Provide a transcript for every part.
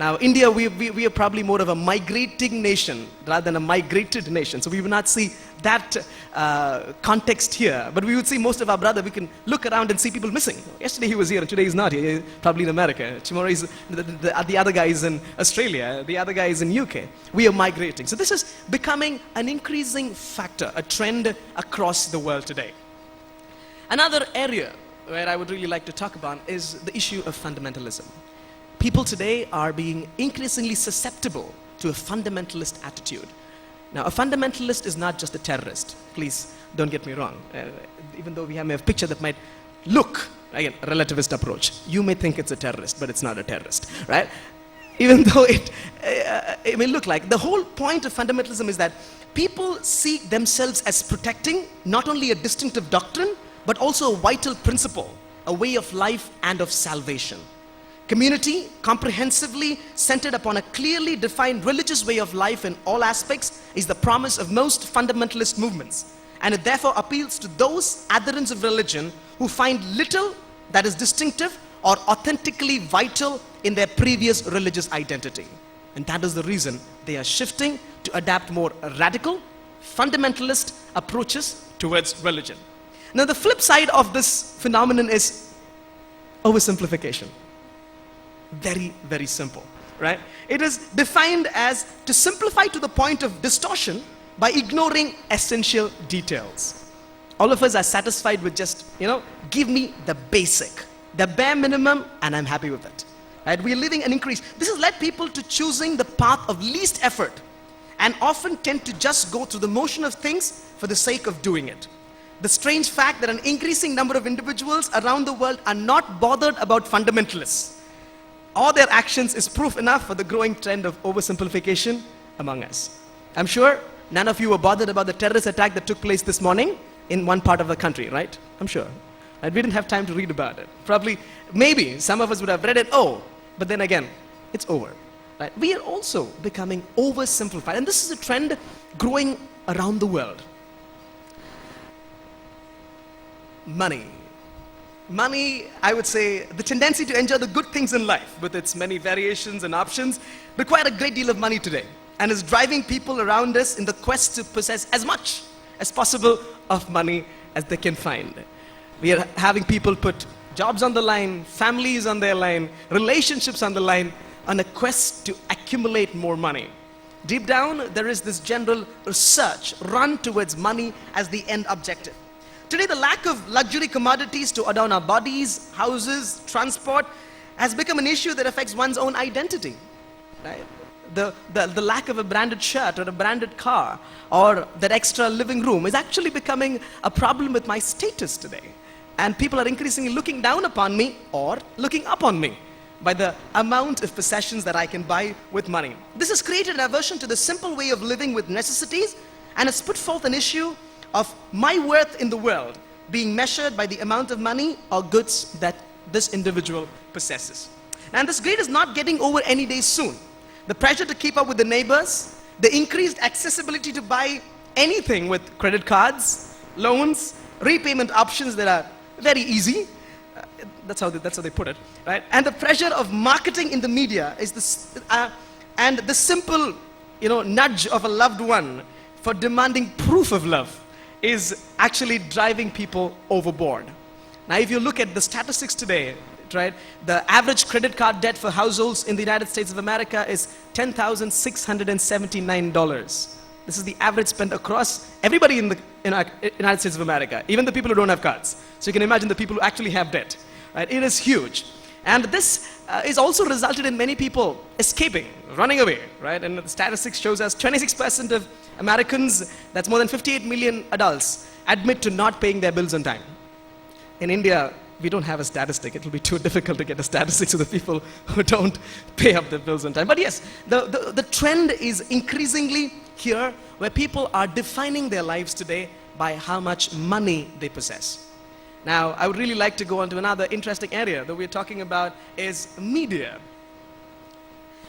Now, India, we are probably more of a migrating nation rather than a migrated nation. So we will not see that context here. But we would see most of our brother, we can look around and see people missing. Yesterday he was here and today he's not here. He's probably in America. Tomorrow he's, the other guy is in Australia. The other guy is in UK. We are migrating. So this is becoming an increasing factor, a trend across the world today. Another area where I would really like to talk about is the issue of fundamentalism. People today are being increasingly susceptible to a fundamentalist attitude. Now, a fundamentalist is not just a terrorist. Please don't get me wrong. Even though we have a picture that might look, again, a relativist approach. You may think it's a terrorist, but it's not a terrorist, right? Even though it may look like. The whole point of fundamentalism is that people see themselves as protecting not only a distinctive doctrine, but also a vital principle, a way of life and of salvation. Community, comprehensively centered upon a clearly defined religious way of life in all aspects, is the promise of most fundamentalist movements. And it therefore appeals to those adherents of religion who find little that is distinctive or authentically vital in their previous religious identity. And that is the reason they are shifting to adapt more radical, fundamentalist approaches towards religion. Now, the flip side of this phenomenon is oversimplification. Very, very simple, right? It is defined as to simplify to the point of distortion by ignoring essential details. All of us are satisfied with just, give me the basic, the bare minimum, and I'm happy with it. Right? We are living an increase. This has led people to choosing the path of least effort and often tend to just go through the motion of things for the sake of doing it. The strange fact that an increasing number of individuals around the world are not bothered about fundamentalists or their actions is proof enough for the growing trend of oversimplification among us. I'm sure none of you were bothered about the terrorist attack that took place this morning in one part of the country, right? I'm sure. And we didn't have time to read about it. Probably, maybe some of us would have read it, but then again, it's over. Right? We are also becoming oversimplified. And this is a trend growing around the world. Money, I would say, the tendency to enjoy the good things in life with its many variations and options require a great deal of money today and is driving people around us in the quest to possess as much as possible of money as they can find. We are having people put jobs on the line, families on their line, relationships on the line on a quest to accumulate more money. Deep down, there is this general search, run towards money as the end objective. Today, the lack of luxury commodities to adorn our bodies, houses, transport has become an issue that affects one's own identity. Right? The lack of a branded shirt or a branded car or that extra living room is actually becoming a problem with my status today. And people are increasingly looking down upon me or looking up on me by the amount of possessions that I can buy with money. This has created an aversion to the simple way of living with necessities and has put forth an issue of my worth in the world being measured by the amount of money or goods that this individual possesses. And this greed is not getting over any day soon. The pressure to keep up with the neighbors, the increased accessibility to buy anything with credit cards, loans, repayment options that are very easy. That's how they put it, right? And the pressure of marketing in the media is this, and the simple, nudge of a loved one for demanding proof of love is actually driving people overboard. Now, if you look at the statistics today, right, the average credit card debt for households in the United States of America is $10,679. This is the average spent across everybody in the United States of America, even the people who don't have cards. So you can imagine the people who actually have debt. Right? It is huge. And this is also resulted in many people escaping, running away, right? And the statistics shows us 26% of Americans, that's more than 58 million adults, admit to not paying their bills on time. In India, we don't have a statistic. It will be too difficult to get a statistic of the people who don't pay up their bills on time. But yes, the trend is increasingly here where people are defining their lives today by how much money they possess. Now, I would really like to go on to another interesting area that we're talking about is media.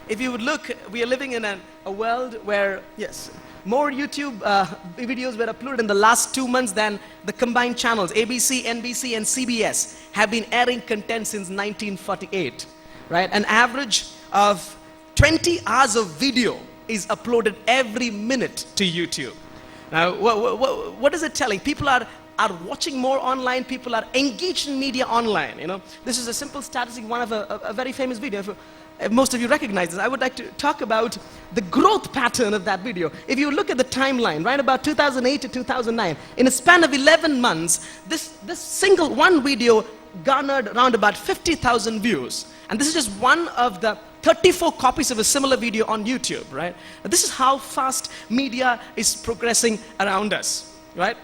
If you would look, we are living in a world where, yes, more YouTube videos were uploaded in the last 2 months than the combined channels, ABC, NBC, and CBS, have been airing content since 1948, right? An average of 20 hours of video is uploaded every minute to YouTube. Now, what is it telling? People are watching more online. People are engaged in media online. You know, this is a simple statistic, one of a very famous video. If most of you recognize this, I would like to talk about the growth pattern of that video. If you look at the timeline, right about 2008 to 2009, in a span of 11 months, this single one video garnered around about 50,000 views. And this is just one of the 34 copies of a similar video on YouTube, right? This is how fast media is progressing around us, right?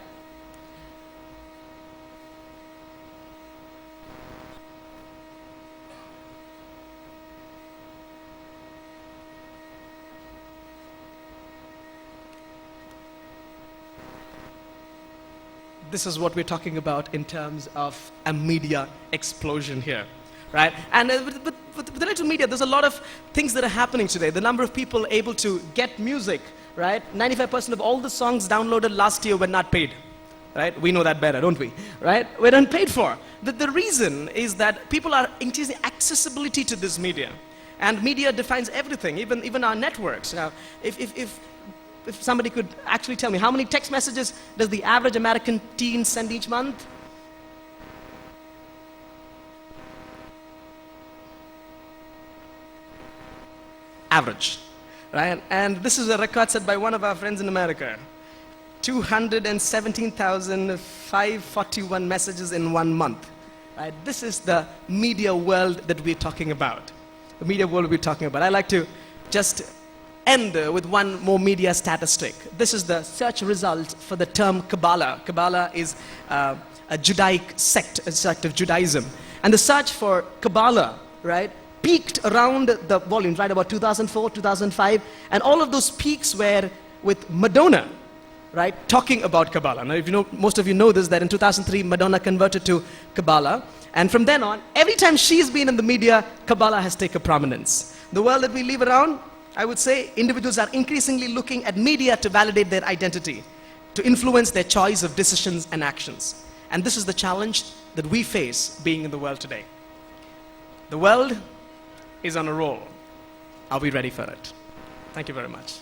This is what we're talking about in terms of a media explosion here, right? And with the little media, there's a lot of things that are happening today. The number of people able to get music, right? 95% of all the songs downloaded last year were not paid, right? We know that better, don't we? Right? We're unpaid for. The reason is that people are increasing accessibility to this media. And media defines everything, even our networks. Now, if somebody could actually tell me, how many text messages does the average American teen send each month? Average, right? And this is a record set by one of our friends in America. 217,541 messages in 1 month, right? This is the media world that we're talking about. The media world we're talking about. I like to just end with one more media statistic. This is the search result for the term Kabbalah. Kabbalah is a Judaic sect, a sect of Judaism. And the search for Kabbalah, right, peaked around the volumes, right, about 2004, 2005. And all of those peaks were with Madonna, right, talking about Kabbalah. Now, if you know, most of you know this, that in 2003, Madonna converted to Kabbalah. And from then on, every time she's been in the media, Kabbalah has taken prominence. The world that we live around, I would say individuals are increasingly looking at media to validate their identity, to influence their choice of decisions and actions. And this is the challenge that we face being in the world today. The world is on a roll. Are we ready for it? Thank you very much.